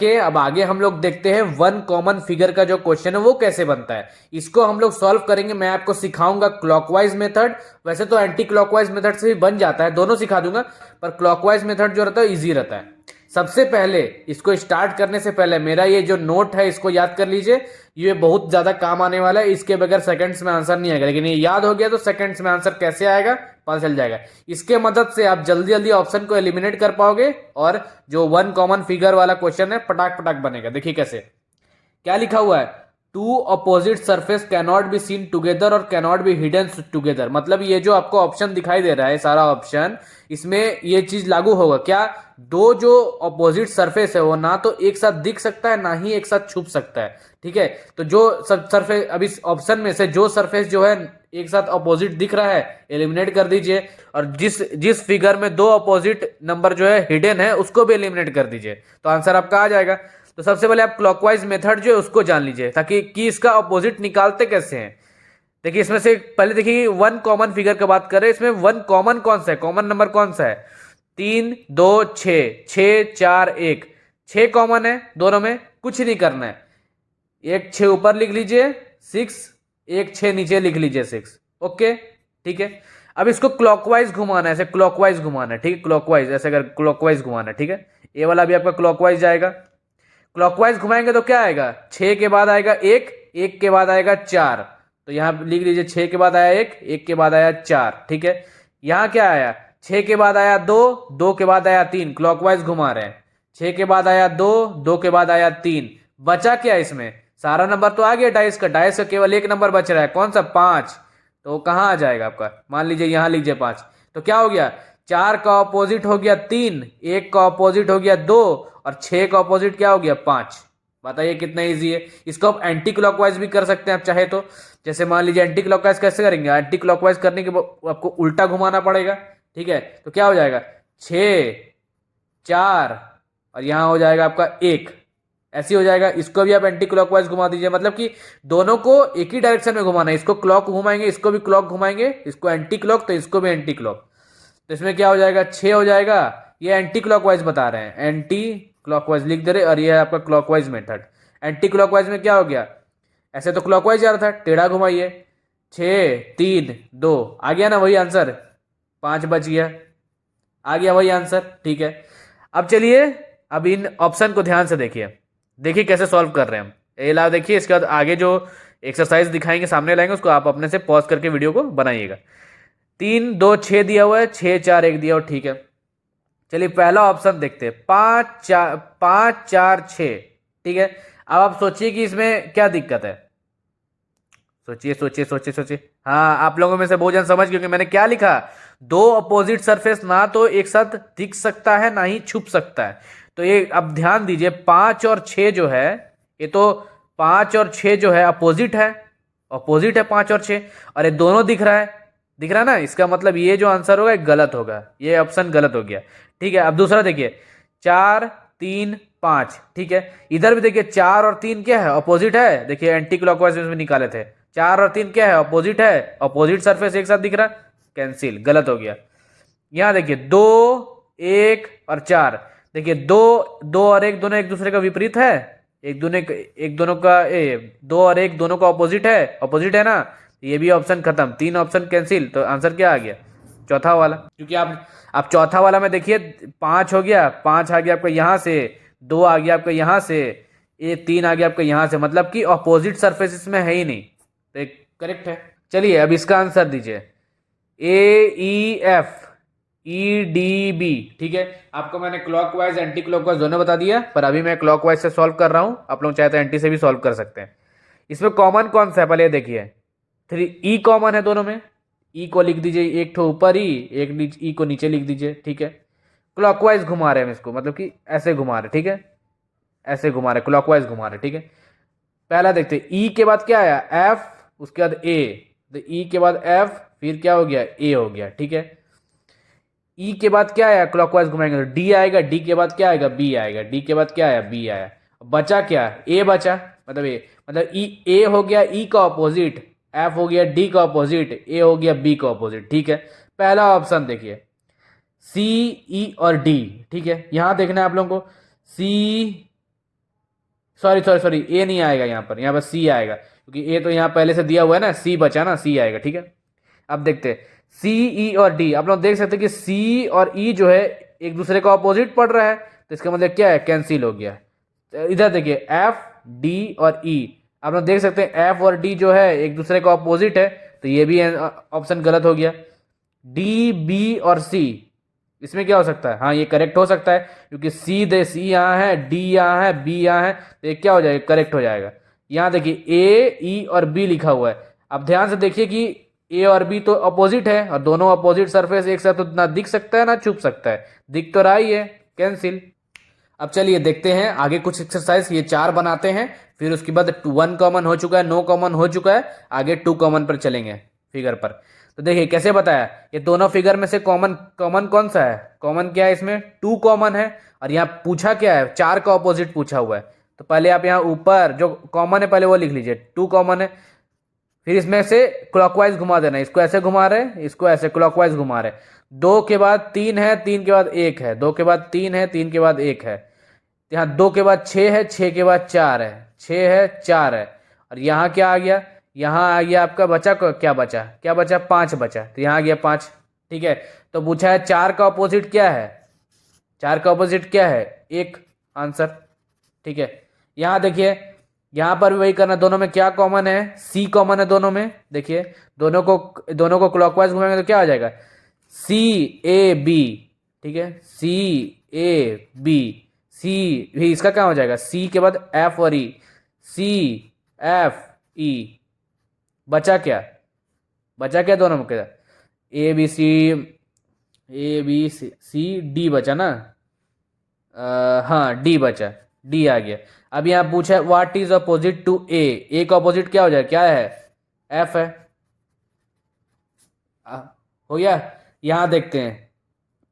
Speaker 1: के अब आगे हम लोग देखते हैं वन कॉमन फिगर का जो क्वेश्चन है वो कैसे बनता है, इसको हम लोग सॉल्व करेंगे। मैं आपको सिखाऊंगा क्लॉकवाइज मेथड, वैसे तो एंटी क्लॉकवाइज मेथड से भी बन जाता है, दोनों सिखा दूंगा, पर क्लॉकवाइज मेथड जो रहता है इजी रहता है। सबसे पहले इसको स्टार्ट करने से पहले मेरा ये जो नोट है इसको याद कर लीजिए, ये बहुत ज्यादा काम आने वाला है, इसके बगैर सेकंड्स में आंसर नहीं आएगा, लेकिन ये याद हो गया तो सेकंड्स में आंसर कैसे आएगा पता चल जाएगा। इसके मदद से आप जल्दी जल्दी ऑप्शन को एलिमिनेट कर पाओगे, और जो वन कॉमन फिगर वाला क्वेश्चन है पटाक पटाक बनेगा। देखिए कैसे, क्या लिखा हुआ है, two opposite surface cannot be seen together और कैनॉट बी हिडन टुगेदर, मतलब ये जो आपको ऑप्शन दिखाई दे रहा है सारा ऑप्शन, इसमें ये चीज लागू होगा क्या, दो जो अपोजिट सरफेस है वो ना तो एक साथ दिख सकता है ना ही एक साथ छुप सकता है। ठीक है, तो जो सरफेस अभी ऑप्शन में से जो सरफेस जो है एक साथ अपोजिट दिख रहा है एलिमिनेट कर दीजिए, और जिस जिस फिगर में दो अपोजिट नंबर जो है हिडन है उसको भी एलिमिनेट कर दीजिए, तो आंसर आपका आ जाएगा। तो सबसे पहले आप क्लॉकवाइज मेथड जो है उसको जान लीजिए, ताकि कि इसका अपोजिट निकालते कैसे हैं। देखिए इसमें से पहले देखिए वन कॉमन फिगर की बात करें, इसमें वन कॉमन कौन सा है, कॉमन नंबर कौन सा है, 3, 2, 6, 6, 4, 1, 6 कॉमन है दोनों में, कुछ नहीं करना है, एक 6 ऊपर लिख लीजिए 6, एक 6 नीचे लिख लीजिए 6, ओके ठीक है। अब इसको क्लॉकवाइज घुमाना है, ऐसे क्लॉकवाइज घुमाना है, ठीक है, क्लॉकवाइज ऐसे अगर क्लॉकवाइज घुमाना है, ठीक है, ये वाला भी आपका क्लॉकवाइज जाएगा। क्लॉकवाइज घुमाएंगे तो क्या आएगा, 6 के बाद आएगा 1, 1 के बाद आएगा 4, तो यहां लिख लीजिए 6 के बाद आया 1, 1 के बाद आया 4, ठीक है। यहां क्या आया, 6 के बाद आया 2, 2 के बाद आया 3, क्लॉकवाइज घुमा रहे हैं, 6 के बाद आया 2, 2 के बाद आया 3, बचा क्या इसमें, सारा नंबर तो आ गया डाइस का, डाइस का केवल एक नंबर बच रहा है, कौन सा, 5, तो वो कहाँ आ जाएगा आपका, मान लीजिए यहाँ लीजिए 5, तो क्या हो गया, 4 का ऑपोजिट हो गया 3, 1 का ऑपोजिट हो गया 2 और 6 का ऑपोजिट क्या हो गया 5। बताइए कितना इजी है। इसको आप एंटी क्लॉकवाइज भी कर सकते हैं आप चाहे तो। जैसे मान लीजिए एंटी क्लॉकवाइज कैसे करेंगे, एंटी क्लॉकवाइज करने के आपको उल्टा घुमाना पड़ेगा, ठीक है। तो क्या हो जाएगा 6 4 और यहाँ हो जाएगा आपका 1, ऐसे हो जाएगा। इसको भी आप एंटी क्लॉकवाइज घुमा दीजिए, मतलब कि दोनों को एक ही डायरेक्शन में घुमाना है। इसको क्लॉक घुमाएंगे, इसको भी क्लॉक घुमाएंगे, इसको एंटी क्लॉक तो इसको भी एंटी क्लॉक। तो इसमें क्या हो जाएगा 6 हो जाएगा। ये एंटी क्लॉकवाइज बता रहे हैं, एंटी क्लॉकवाइज लिख दे रहे, और ये है आपका क्लॉकवाइज मेथड। एंटी क्लॉकवाइज में क्या हो गया, ऐसे तो क्लॉकवाइज जा रहा था, टेढ़ा घुमाइए, 6 3 2 आ गया ना वही आंसर, 5 बच गया, आ गया वही आंसर, ठीक है। अब चलिए अब इन ऑप्शन को ध्यान से देखिए, देखिए कैसे सॉल्व कर रहे हैं हम। ये ला देखिए, इसके बाद आगे जो एक्सरसाइज दिखाएंगे सामने लाएंगे उसको आप अपने से पॉज करके वीडियो को बनाइएगा। 3 2 6 दिया हुआ है, 6 4 1 दिया हुआ, ठीक है। चलिए पहला ऑप्शन देखते हैं, 5 4 6, ठीक है। अब आप सोचिए कि इसमें क्या दिक्कत है, सोचिए सोचिए सोचिए सोचिए। हाँ, आप लोगों में से बहुत जन समझ, क्योंकि मैंने क्या लिखा, दो अपोजिट सरफेस ना तो एक साथ दिख सकता है ना ही छुप सकता है। तो ये अब ध्यान दीजिए, 5 और 6 जो है, ये तो 5 और 6 जो है अपोजिट है, अपोजिट है 5 और 6, और ये दोनों दिख रहा है, दिख रहा है ना। इसका मतलब ये जो आंसर होगा गलत होगा, ये ऑप्शन गलत हो गया, ठीक है। अब दूसरा देखिए, 4 3 5, ठीक है। इधर भी देखिए 4 और 3 क्या है, अपोजिट है। देखिए एंटी क्लॉकवाइज में निकाले थे, 4 और 3 क्या है, अपोजिट है, अपोजिट सरफेस एक साथ दिख रहा, कैंसिल, गलत हो गया। यहां देखिए 2 1 और 4, देखिए 2 2 और 1 दोनों एक दूसरे का विपरीत है, एक दोनों का 2 और 1 दोनों का अपोजिट है ना। ये भी ऑप्शन खत्म, 3 ऑप्शन कैंसिल। तो आंसर क्या आ गया, चौथा वाला। क्योंकि आप चौथा वाला में देखिए 5 हो गया, 5 आ गया आपका यहाँ से, 2 आ गया आपका यहाँ से, ये 3 आ गया आपका यहाँ से, मतलब कि ऑपोजिट सरफेस इसमें है ही नहीं, तो करेक्ट है। चलिए अब इसका आंसर दीजिए, AEF EDB, ठीक है। आपको मैंने क्लॉकवाइज एंटी क्लॉकवाइज दोनों बता दिया, पर अभी मैं क्लॉकवाइज से सॉल्व कर रहा हूं, आप लोग चाहे तो एंटी से भी सॉल्व कर सकते हैं। इसमें कॉमन कौन सा है पहले देखिए, 3 E कॉमन है दोनों में, E को लिख दीजिए, एक ठो ऊपर ही, एक E को नीचे लिख दीजिए, ठीक है। क्लॉकवाइज घुमा रहे हैं हम इसको, मतलब कि ऐसे घुमा रहे, ठीक है, ऐसे घुमा रहे, क्लॉकवाइज घुमा रहे, ठीक है। पहला देखते हैं, E के बाद क्या आया, F, उसके बाद A, तो E के बाद F, फिर क्या हो गया, A हो गया, ठीक है। E के बाद क्या आया, क्लॉकवाइज घुमाएंगे तो D आएगा, D के बाद क्या आएगा, B आएगा, D के बाद क्या आया, B आया। बचा क्या, A बचा, मतलब A, मतलब E, A हो गया E का ऑपोजिट, F हो गया D का ऑपोजिट, A हो गया B का ऑपोजिट, ठीक है। पहला ऑप्शन देखिए, C E और D, ठीक है। यहां देखना है आप लोगों को, C, सॉरी ए नहीं आएगा यहाँ पर सी आएगा, क्योंकि ए तो यहाँ पहले से दिया हुआ है ना, सी बचा ना, सी आएगा, ठीक है। अब देखते हैं सी ई और डी, आप लोग देख सकते हैं कि सी और ई जो है एक दूसरे का ऑपोजिट पड़ रहा है, तो इसका मतलब क्या है, कैंसिल हो गया। तो इधर देखिए एफ डी और ई, आप लोग देख सकते हैं एफ और डी जो है एक दूसरे का ऑपोजिट है, तो ये भी ऑप्शन गलत हो गया। डी बी और सी, इसमें क्या हो सकता है, हाँ ये करेक्ट हो सकता है, क्योंकि सी यहाँ है, डी यहाँ है, बी यहाँ है, तो ये क्या हो जाएगा, करेक्ट हो जाएगा। यहाँ देखिए ए ई और बी लिखा हुआ है, अब ध्यान से देखिए कि ए और बी तो अपोजिट है, और दोनों अपोजिट सरफेस एक साथ तो ना दिख सकता है ना छुप सकता है, दिख तो रहा ही है, कैंसिल। अब चलिए देखते हैं आगे कुछ एक्सरसाइज, ये 4 बनाते हैं, फिर उसके बाद 1 कॉमन हो चुका है, नो कॉमन हो चुका है, आगे 2 कॉमन पर चलेंगे फिगर पर। तो देखिए कैसे बताया, ये दोनों फिगर में से कॉमन कॉमन कौन सा है, कॉमन क्या है इसमें, 2 कॉमन है, और यहाँ पूछा क्या है, 4 का ऑपोजिट पूछा हुआ है। तो पहले आप यहाँ ऊपर जो कॉमन है पहले वो लिख लीजिए, 2 कॉमन है, फिर इसमें से क्लॉकवाइज घुमा देना, इसको ऐसे घुमा रहे, इसको ऐसे क्लॉकवाइज घुमा रहे। 2 के बाद 3 है, 3 के बाद 1 है, 2 के बाद 3 है, 3 के बाद 1 है, यहाँ 2 के बाद 6 है, 6 के बाद 4 है, 6 है 4 है, और यहाँ क्या आ गया, यहाँ आ गया आपका बचा, क्या बचा 5 बचा, तो यहाँ आ गया 5, ठीक है। तो पूछा है 4 का ऑपोजिट क्या है, 4 का ऑपोजिट क्या है, 1, आंसर, ठीक है। यहाँ देखिए, यहाँ पर भी वही करना, दोनों में क्या कॉमन है, सी कॉमन है दोनों में, देखिए दोनों को क्लॉकवाइज घुमाएंगे तो क्या आ जाएगा, सी ए बी, ठीक है, सी ए बी, सी भी इसका क्या हो जाएगा, सी के बाद एफ और ई, सी एफ ई, बचा क्या, बचा क्या दोनों में? A B C, A B C D बचा ना? हाँ डी बचा, डी आ गया। अब यहाँ पूछा है व्हाट इज अपोजिट टू ए, ए का अपोजिट क्या हो जाए? क्या है? एफ है। आ, हो गया। यहाँ देखते हैं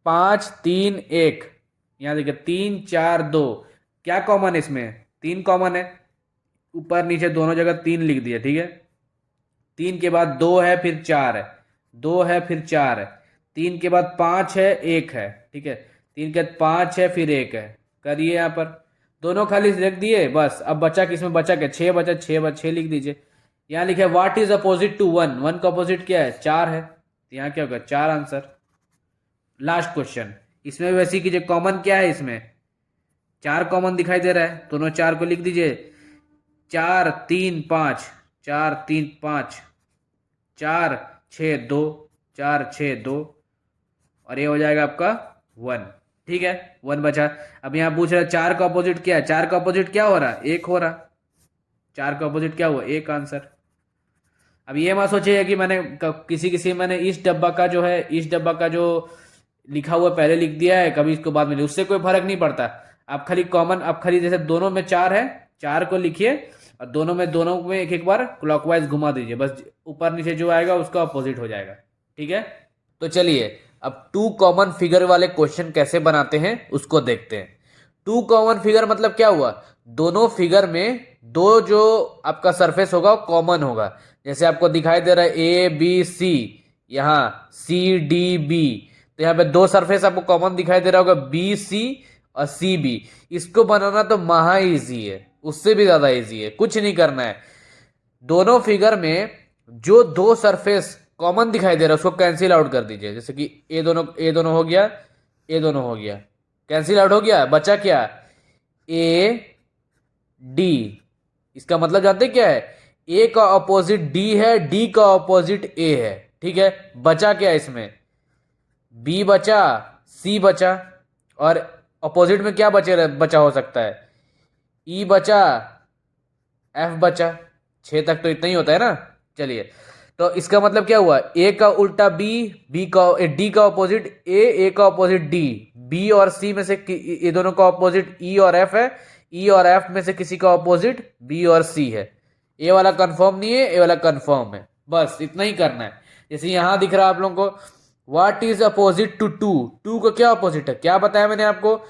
Speaker 1: 5 3 1, यहाँ देखिए 3 4 2, क्या कॉमन है इसमें? 3 कॉमन है, ऊपर नीचे दोनों जगह 3 लिख दिया, ठीक है। 3 के बाद 2 है, फिर 4 है, 2 है, फिर 4 है, 3 के बाद 5 है, 1 है, ठीक है। 3 के बाद 5 है, फिर 1 है। करिए यहाँ पर दोनों खाली लिख दिए बस। अब बचा किसमें? बचा क्या? 6 बचा, 6 लिख दीजिए। यहाँ लिखे व्हाट इज अपोजिट टू 1, 1 का अपोजिट क्या है? 4 है, तो यहाँ क्या होगा? 4 आंसर। लास्ट क्वेश्चन, इसमें भी वैसे कीजिए। कॉमन क्या है इसमें? 4 कॉमन दिखाई दे रहा है, दोनों 4 को लिख दीजिए। 4 3 5, 4 3 5, 4 6 2, 4 6 2, और ये हो जाएगा आपका 1, ठीक है। 1 बचा। अब यहाँ पूछ रहा है 4 का अपोजिट क्या है? 4 का अपोजिट क्या हो रहा है? 1 हो रहा। 4 का अपोजिट क्या हुआ? 1 आंसर। अब ये मत सोचिएगा कि मैंने किसी मैंने इस डब्बा का जो है, इस डब्बा का जो लिखा हुआ पहले लिख दिया है, कभी इसको बाद में, उससे कोई फर्क नहीं पड़ता। आप खाली कॉमन, आप खाली जैसे दोनों में 4 है, 4 को लिखिए और दोनों में एक एक बार क्लॉकवाइज घुमा दीजिए, बस ऊपर नीचे जो आएगा उसका अपोजिट हो जाएगा, ठीक है। तो चलिए अब 2 कॉमन फिगर वाले क्वेश्चन कैसे बनाते हैं उसको देखते हैं। 2 कॉमन फिगर मतलब क्या हुआ? दोनों फिगर में दो जो आपका सरफेस होगा वो कॉमन होगा। जैसे आपको दिखाई दे रहा है ए बी सी, यहाँ सी डी बी, तो यहाँ पे 2 सरफेस आपको कॉमन दिखाई दे रहा होगा, बी सी और सी बी। इसको बनाना तो महा इजी है, उससे भी ज्यादा इजी है, कुछ नहीं करना है। दोनों फिगर में जो 2 सरफेस कॉमन दिखाई दे रहा है उसको कैंसिल आउट कर दीजिए। जैसे कि ए दोनों हो गया, ए दोनों हो गया, कैंसिल आउट हो गया। बचा क्या? A D. इसका मतलब जानते क्या है? ए का ऑपोजिट डी है, डी का ऑपोजिट ए है, ठीक है। बचा क्या इसमें? बी बचा, सी बचा, और ऑपोजिट में क्या बचा हो सकता है? ई बचा, एफ बचा। 6 तक तो इतना ही होता है ना। चलिए, तो इसका मतलब क्या हुआ? ए का उल्टा बी, बी का डी का ऑपोजिट ए का ऑपोजिट डी, बी और सी में से ये दोनों का ऑपोजिट ई और एफ है, ई और एफ में से किसी का ऑपोजिट बी और सी है। ए वाला कंफर्म नहीं है, ए वाला कंफर्म है, बस इतना ही करना है। जैसे यहां दिख रहा है आप लोगों को व्हाट इज अपोजिट टू 2, 2 का क्या अपोजिट है? क्या बताया मैंने आपको?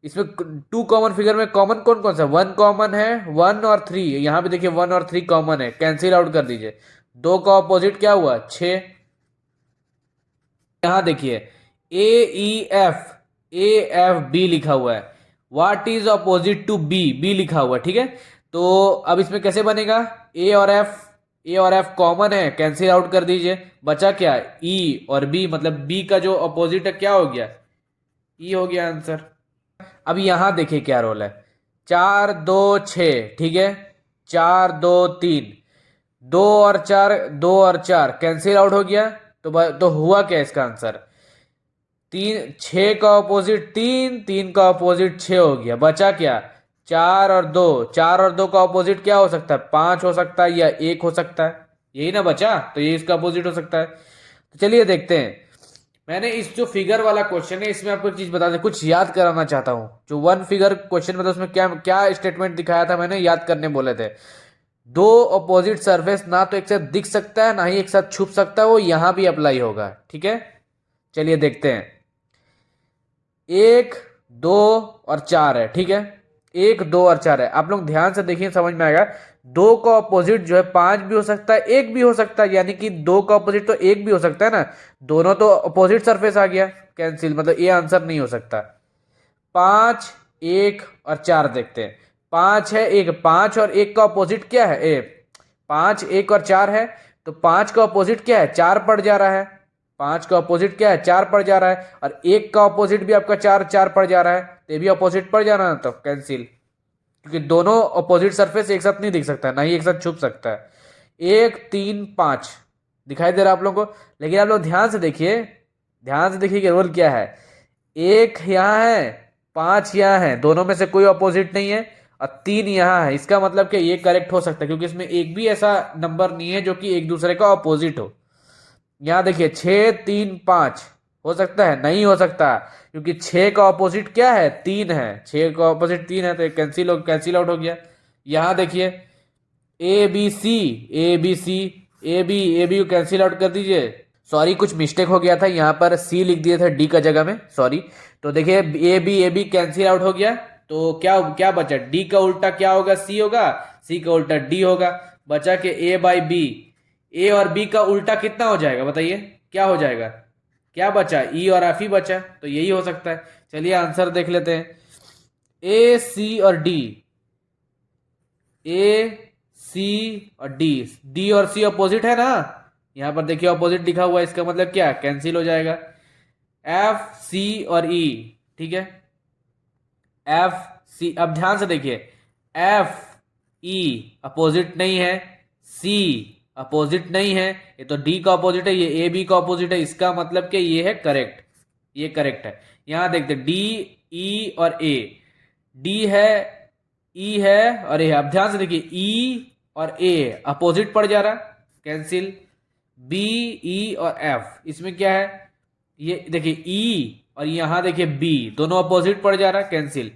Speaker 1: इसमें 2 कॉमन फिगर में कॉमन कौन कौन सा? 1 कॉमन है, 1 और 3, यहां पे देखिए 1 और 3 कॉमन है, कैंसिल आउट कर दीजिए। 2 का ऑपोजिट क्या हुआ? 6। यहां देखिए A E F, A F B लिखा हुआ है। What is opposite to B, B लिखा हुआ है, ठीक है। तो अब इसमें कैसे बनेगा? ए और एफ, ए और एफ कॉमन है, कैंसिल आउट कर दीजिए। बचा क्या? ई और बी, मतलब बी का जो अपोजिट है क्या हो गया? ई हो गया आंसर। अब यहां देखिए क्या रोल है। 4 2 6, ठीक है। 4 2 3, 2 और 4, 2 और 4 कैंसिल आउट हो गया। तो हुआ क्या इसका आंसर? 6 का ऑपोजिट 3, 3 का ऑपोजिट 6 हो गया। बचा क्या? 4 और 2, 4 और 2 का ऑपोजिट क्या हो सकता है? 5 हो सकता है या 1 हो सकता है, यही ना बचा, तो ये इसका ऑपोजिट हो सकता है। तो चलिए देखते हैं। मैंने इस जो फिगर वाला क्वेश्चन है इसमें आपको एक चीज बता दें, कुछ याद कराना चाहता हूं। जो 1 फिगर क्वेश्चन में था उसमें क्या क्या स्टेटमेंट दिखाया था, मैंने याद करने बोले थे। 2 अपोजिट सरफेस ना तो एक साथ दिख सकता है ना ही एक साथ छुप सकता है, वो यहां भी अप्लाई होगा, ठीक है। चलिए देखते हैं। 1 2 और 4 है, ठीक है। 1 2 और 4 है, आप लोग ध्यान से देखिए समझ में आएगा। 2 का ऑपोजिट जो है 5 भी हो सकता है, 1 भी हो सकता है, यानी कि 2 का ऑपोजिट तो 1 भी हो सकता है ना। दोनों तो अपोजिट सरफेस आ गया, कैंसिल, मतलब ये आंसर नहीं हो सकता। 5 1 और 4 देखते हैं। 5 है 1, 5 और 1 का ऑपोजिट क्या है? 5 1 और 4 है, तो 5 का ऑपोजिट क्या है? 4 पड़ जा रहा है। 5 का ऑपोजिट क्या है? 4 पड़ जा रहा है, और 1 का ऑपोजिट भी आपका 4 4 पड़ जा रहा है, तो ये भी ऑपोजिट पड़ जाना है, तो कैंसिल। क्योंकि दोनों ऑपोजिट सरफेस एक साथ नहीं दिख सकता, ना ही एक साथ छुप सकता है। 1 3 5 दिखाई दे रहा है आप लोगों को, लेकिन आप लोग ध्यान से देखिए, ध्यान से देखिए कि रोल क्या है। 1 यहाँ है, 5 यहाँ है, दोनों में से कोई ऑपोजिट नहीं है, और 3 यहाँ है। इसका मतलब कि ये करेक्ट हो सकता है, क्योंकि इसमें एक भी ऐसा नंबर नहीं है जो कि एक दूसरे का ऑपोजिट हो। यहाँ देखिए 6 3 5 हो सकता है? नहीं हो सकता, क्योंकि 6 का ऑपोजिट क्या है? 3 है। 6 का ऑपोजिट 3 है, तो कैंसिल आउट हो गया। यहाँ देखिए A B C, A B C, A B को कैंसिल आउट कर दीजिए। सॉरी, कुछ मिस्टेक हो गया था, यहाँ पर सी लिख दिया था डी का जगह में, सॉरी। तो देखिए ए बी कैंसिल आउट हो गया, तो क्या क्या बचा? डी का उल्टा क्या होगा? सी होगा। सी का उल्टा डी होगा। बचा के ए बाई बी। ए और बी का उल्टा कितना हो जाएगा बताइए? क्या हो जाएगा? क्या बचा? ई और एफ ही बचा, तो यही हो सकता है। चलिए आंसर देख लेते हैं। ए सी और डी, ए सी और डी, डी और सी अपोजिट है ना? यहां पर देखिए अपोजिट लिखा हुआ है, इसका मतलब क्या? कैंसिल हो जाएगा। एफ सी और ई, ठीक है। एफ सी, अब ध्यान से देखिए, एफ ई अपोजिट नहीं है, सी अपोजिट नहीं है, ये तो डी का अपोजिट है, ये ए बी का अपोजिट है, इसका मतलब कि ये है करेक्ट, ये करेक्ट है। यहां देखते डी ई और ए, डी है, ई है और ए। अब ध्यान से देखिए ई और ए अपोजिट पड़ जा रहा, कैंसिल। बी ई और एफ, इसमें क्या है? ये देखिए ई और यहां देखिए बी, दोनों अपोजिट पड़ जा रहा है, कैंसिल।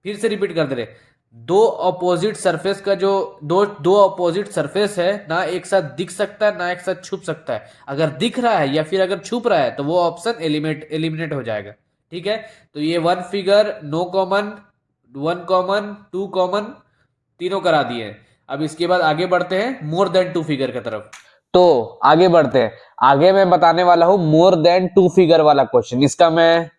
Speaker 1: फिर से रिपीट कर दे रहे, दो अपोजिट सरफेस का जो दो दो अपोजिट सरफेस है ना, एक साथ दिख सकता है ना एक साथ छुप सकता है। अगर दिख रहा है या फिर अगर छुप रहा है तो वो ऑप्शन एलिमिनेट हो जाएगा, ठीक है। तो ये one figure, no common, one common, two common, तीनों करा दिए हैं। अब इसके बाद आगे बढ़ते हैं मोर देन टू फिगर की तरफ। तो आगे बढ़ते हैं। आगे मैं बताने वाला हूं मोर देन टू फिगर वाला क्वेश्चन। इसका मैं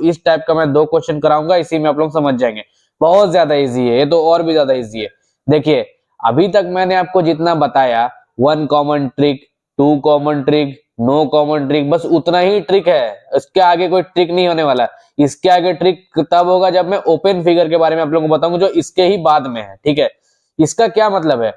Speaker 1: इस टाइप का मैं 2 क्वेश्चन कराऊंगा, इसी में आप लोग समझ जाएंगे। बहुत ज्यादा इजी है ये, तो और भी ज्यादा इजी है। देखिए अभी तक मैंने आपको जितना बताया, one common trick, two common trick, no common trick, बस उतना ही ट्रिक है। इसके आगे कोई ट्रिक नहीं होने वाला। इसके आगे ट्रिक तब होगा जब मैं ओपन फिगर के बारे में आप लोगों को बताऊंगा, जो इसके ही बाद में है, ठीक है। इसका क्या मतलब है?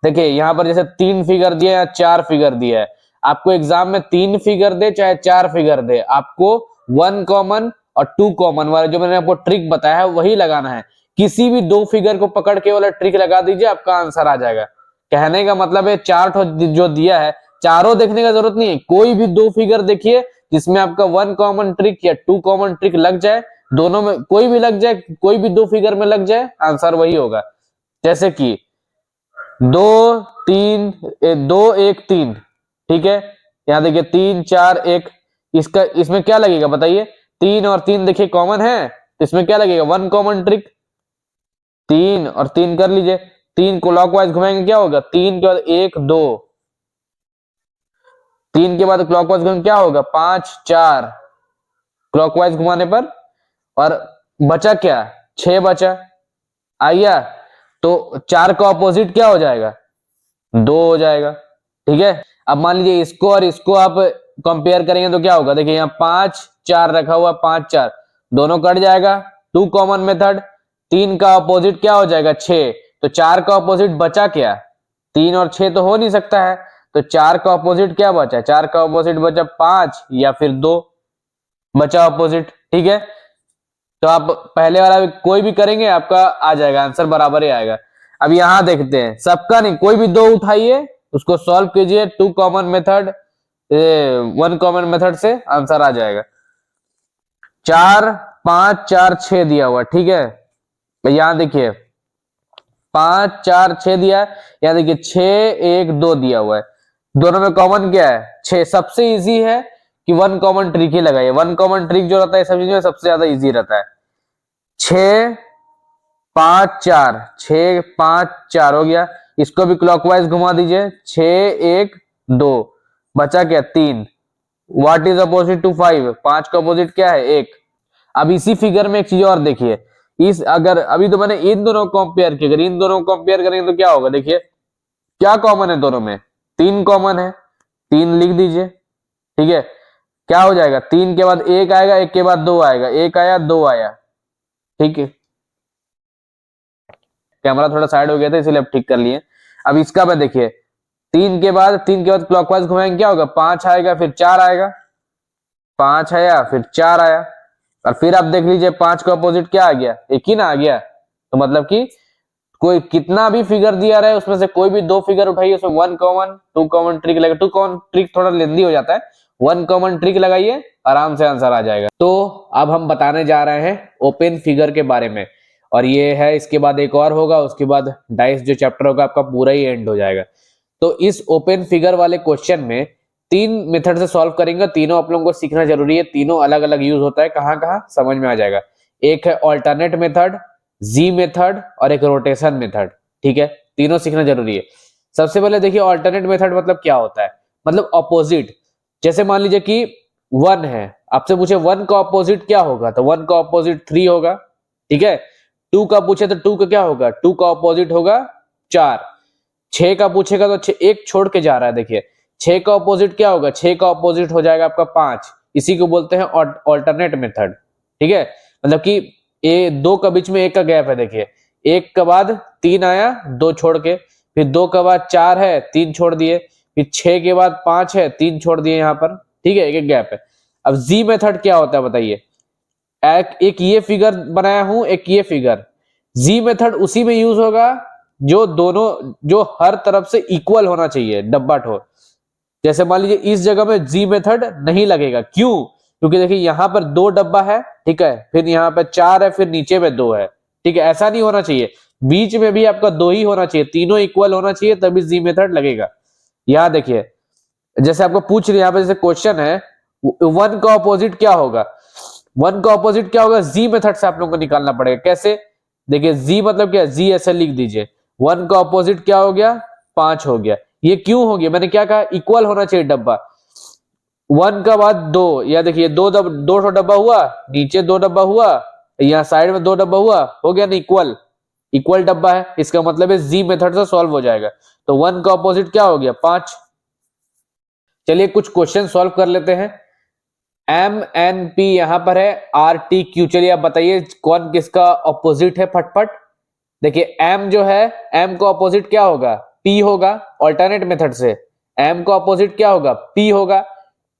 Speaker 1: देखिए यहां पर जैसे 3 फिगर दिया या 4 फिगर दिया है, आपको एग्जाम में 3 फिगर दे चाहे 4 फिगर दे, आपको वन कॉमन और टू कॉमन वाला जो मैंने आपको ट्रिक बताया है वही लगाना है। किसी भी 2 फिगर को पकड़ के वाला ट्रिक लगा दीजिए, आपका आंसर आ जाएगा। कहने का मतलब है चार्ट जो दिया है, चारों देखने का जरूरत नहीं है, कोई भी 2 फिगर देखिए जिसमें आपका वन कॉमन ट्रिक या टू कॉमन ट्रिक लग जाए, दोनों में कोई भी लग जाए, कोई भी 2 फिगर में लग जाए, आंसर वही होगा। जैसे कि 2 3 2 1 3, ठीक है। यहां देखिए 3 4 1, इसका इसमें क्या लगेगा बताइए? 3 और 3 देखिए कॉमन है, तो इसमें क्या लगेगा? One common trick. 3 और 3 कर लीजिए, 3 क्लॉकवाइज घुमाएंगे क्या होगा? 3 के बाद 1 2, 3 के बाद क्लॉकवाइज घुमाएंगे क्या होगा? 5 4, क्लॉकवाइज घुमाने पर। और बचा क्या? 6 बचा, आइया। तो 4 का ऑपोजिट क्या हो जाएगा? 2 हो जाएगा, ठीक है। अब मान लीजिए इसको और इसको आप कंपेयर करेंगे तो क्या होगा? देखिए यहाँ 5 4 रखा हुआ, 5 4 दोनों कट जाएगा, टू कॉमन मेथड। 3 का अपोजिट क्या हो जाएगा? 6, तो 4 का अपोजिट बचा क्या? 3 और 6 तो हो नहीं सकता है, तो 4 का अपोजिट क्या बचा? 4 का अपोजिट बचा 5 या फिर 2 बचा अपोजिट, ठीक है। तो आप पहले वाला कोई भी करेंगे आपका आ जाएगा, आंसर बराबर ही आएगा। अब यहां देखते हैं, सबका नहीं, कोई भी 2 उठाइए, उसको सॉल्व कीजिए, two common method, one common method से आंसर आ जाएगा। 4 5 4 6 दिया हुआ, ठीक है। यहां देखिए 5 4 6 दिया है, यहां देखिए 6 1 2 दिया हुआ है, दोनों में कॉमन क्या है? 6। सबसे इजी है कि वन कॉमन ट्रिक ही लगाइए। वन कॉमन ट्रिक जो रहता है सब चीज में सबसे ज्यादा इजी रहता है। 6 5 4, 6 5 4 हो गया, इसको भी क्लॉकवाइज घुमा दीजिए, 6 1 2, बचा क्या? 3। What is opposite to 5? 5 का अपोजिट क्या है? 1। अब इसी फिगर में एक चीज और देखिए, इस अगर अभी तो मैंने इन दोनों को कंपेयर किया, अगर इन दोनों को कंपेयर करेंगे तो क्या होगा? देखिए क्या कॉमन है दोनों में? 3 कॉमन है, 3 लिख दीजिए, ठीक है। क्या हो जाएगा? 3 के बाद 1 आएगा, 1 के बाद 2 आएगा, 1 आया 2 आया, ठीक है। कैमरा थोड़ा साइड हो गया था इसलिए अब ठीक कर लिए। अब इसका मैं देखिए, 3 के बाद क्लॉकवाइज घुमाएंगे क्या होगा? 5 आएगा, फिर 4 आएगा, 5 आया फिर 4 आया, और फिर आप देख लीजिए 5 का अपोजिट क्या आ गया? 1 ही ना आ गया, तो मतलब कि कोई कितना भी फिगर दिया रहे उसमें से कोई भी दो फिगर उठाइए, उसमें one common two common trick लगेगा। टू कॉमन ट्रिक थोड़ा लेंदी हो जाता है, वन कॉमन ट्रिक लगाइए, आराम से आंसर आ जाएगा। तो अब हम बताने जा रहे हैं ओपन फिगर के बारे में, और ये है, इसके बाद एक और होगा, उसके बाद डाइस जो चैप्टर होगा आपका पूरा ही एंड हो जाएगा। तो इस ओपन फिगर वाले क्वेश्चन में तीन मेथड से सॉल्व करेंगे, तीनों आप लोगों को सीखना जरूरी है, तीनों अलग अलग यूज होता है, कहाँ कहाँ समझ में आ जाएगा। एक है ऑल्टरनेट मेथड, जी मेथड और एक रोटेशन मेथड, ठीक है, तीनों सीखना जरूरी है। सबसे पहले देखिए ऑल्टरनेट मेथड मतलब क्या होता है, मतलब ऑपोजिट। जैसे मान लीजिए कि 1 है, आपसे पूछे 1 का ऑपोजिट क्या होगा, तो 1 का ऑपोजिट 3 होगा, ठीक है। 2 का पूछे तो 2 का क्या होगा, 2 का ऑपोजिट होगा 4। 6 का पूछेगा तो एक छोड़ के जा रहा है, देखिए 6 का ऑपोजिट क्या होगा, 6 का ऑपोजिट हो जाएगा आपका 5। इसी को बोलते हैं ऑल्टरनेट मेथड, ठीक है। मतलब कि ये दो का बीच में एक का गैप है, देखिए एक के बाद 3 आया, 2 छोड़ के, फिर 2 के बाद 4 है, 3 छोड़ दिए, फिर 6 के बाद 5 है, 3 छोड़ दिए यहाँ पर, ठीक है, एक एक गैप है। अब जी मेथड क्या होता है बताइए, एक ये फिगर बनाया हूं, एक ये फिगर। जी मेथड उसी में यूज होगा जो दोनों, जो हर तरफ से इक्वल होना चाहिए डब्बा ठोर। जैसे मान लीजिए इस जगह में जी मेथड नहीं लगेगा, क्यों, क्योंकि देखिए यहाँ पर 2 डब्बा है, ठीक है, फिर यहाँ पे 4 है, फिर नीचे में 2 है, ठीक है, ऐसा नहीं होना चाहिए। बीच में भी आपका 2 ही होना चाहिए, तीनों इक्वल होना चाहिए, तभी जी मेथड लगेगा। यहाँ देखिए जैसे आपको पूछ रहे, यहाँ पे जैसे क्वेश्चन है 1 का ऑपोजिट क्या होगा, 1 का ऑपोजिट क्या होगा, जी मेथड से आप लोगों को निकालना पड़ेगा। कैसे, देखिए जी मतलब क्या, जी ऐसे लिख दीजिए, 1 का ऑपोजिट क्या हो गया, 5 हो गया। ये क्यों हो गया, मैंने क्या कहा, इक्वल होना चाहिए डब्बा। 1 का बाद 2, या देखिए दो डब्बा हुआ, नीचे 2 डब्बा हुआ, यहाँ साइड में 2 डब्बा हुआ, हो गया ना इक्वल, इक्वल डब्बा है, इसका मतलब है जी मेथड से सॉल्व हो जाएगा। तो 1 का ऑपोजिट क्या हो गया, 5। चलिए कुछ क्वेश्चन सॉल्व कर लेते हैं। एम एन पी यहां पर है, आर टी क्यू, चलिए आप बताइए कौन किसका ऑपोजिट है फटफट। देखिए एम जो है, एम का ऑपोजिट क्या होगा, पी होगा, ऑल्टरनेट मेथड से एम का ऑपोजिट क्या होगा, पी होगा।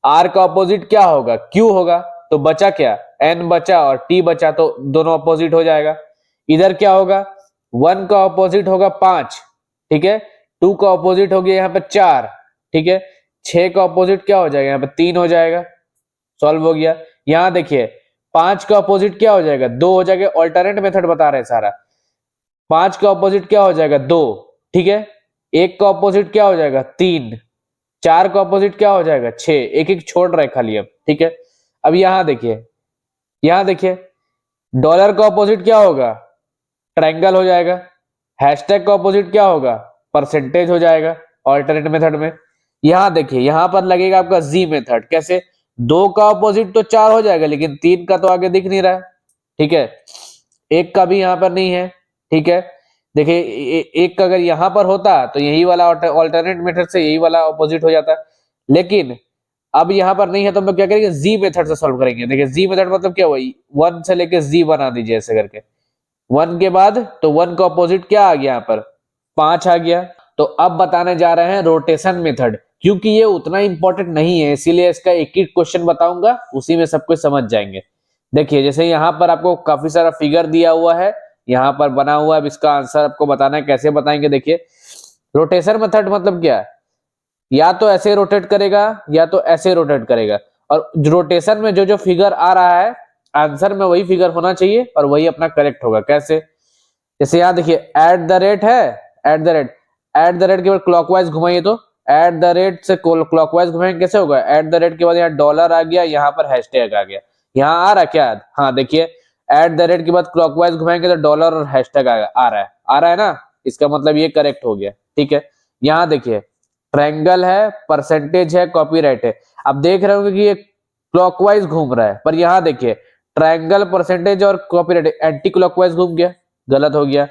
Speaker 1: आर का ऑपोजिट क्या होगा, क्यू होगा। तो बचा क्या, एन बचा और टी बचा, तो दोनों ऑपोजिट हो जाएगा। इधर क्या होगा, 1 का ऑपोजिट होगा 5, ठीक है, 2 का ऑपोजिट हो गया यहाँ पे 4, ठीक है, 6 का ऑपोजिट क्या हो जाएगा, यहाँ पे 3 हो जाएगा, सॉल्व हो गया। यहां देखिए 5 का ऑपोजिट क्या हो जाएगा, 2 हो जाएगा, ऑल्टरनेट मेथड बता रहे सारा। 5 का ऑपोजिट क्या हो जाएगा, 2, ठीक है। 1 का ऑपोजिट क्या हो जाएगा, 3। 4 का ऑपोजिट क्या हो जाएगा, 6, एक एक छोड़ रहे खाली अब, ठीक है। अब यहां देखिए, यहां देखिए डॉलर का ऑपोजिट क्या होगा, ट्रायंगल हो जाएगा। हैशटैग का ऑपोजिट क्या होगा, परसेंटेज हो जाएगा ऑल्टरनेट मेथड में। यहां देखिए यहां पर लगेगा आपका जी मेथड, कैसे, 2 का ऑपोजिट तो 4 हो जाएगा, लेकिन 3 का तो आगे दिख नहीं रहा है, ठीक है, 1 का भी यहां पर नहीं है, ठीक है। देखिए 1 का अगर यहां पर होता तो यही वाला ऑल्टरनेट मेथड से यही वाला ऑपोजिट हो जाता, लेकिन अब यहां पर नहीं है, तो हम लोग क्या करेंगे, जी मेथड से सॉल्व करेंगे। देखिए जी मेथड मतलब क्या हुआ, 1 से लेके जी बना दीजिए ऐसे करके, 1 के बाद तो 1 का ऑपोजिट क्या आ गया, यहाँ पर 5 आ गया। तो अब बताने जा रहे हैं रोटेशन मेथड, क्योंकि ये उतना इंपॉर्टेंट नहीं है, इसीलिए इसका एक ही क्वेश्चन बताऊंगा, उसी में सब कुछ समझ जाएंगे। देखिए जैसे यहाँ पर आपको काफी सारा फिगर दिया हुआ है, यहाँ पर बना हुआ है, अब इसका आंसर आपको बताना है, कैसे बताएंगे। देखिए रोटेशन मेथड मतलब क्या है, या तो ऐसे रोटेट करेगा या तो ऐसे रोटेट करेगा, और रोटेशन में जो जो फिगर आ रहा है आंसर में वही फिगर होना चाहिए और वही अपना करेक्ट होगा। कैसे, जैसे यहाँ देखिए एट द रेट है, at the rate, at the rate के बाद क्लॉकवाइज घुमाइए, तो एट द रेट से क्लॉकवाइज घुमाएंगे, कैसे होगा, एट द रेट के बाद यहाँ डॉलर आ गया, यहाँ पर हैशटैग आ गया, यहाँ आ रहा है क्या, हाँ देखिए एट द रेट के बाद क्लॉकवाइज घुमाएंगे तो डॉलर और हैशटैग आ रहा है, आ रहा है ना, इसका मतलब ये करेक्ट हो गया, ठीक है। यहाँ देखिए ट्रायंगल है, परसेंटेज है, कॉपीराइट है। अब देख रहे होंगे कि ये क्लॉकवाइज घूम रहा है, पर यहाँ देखिए ट्रायंगल, परसेंटेज और कॉपीराइट एंटी क्लॉकवाइज घूम गया, गलत हो गया।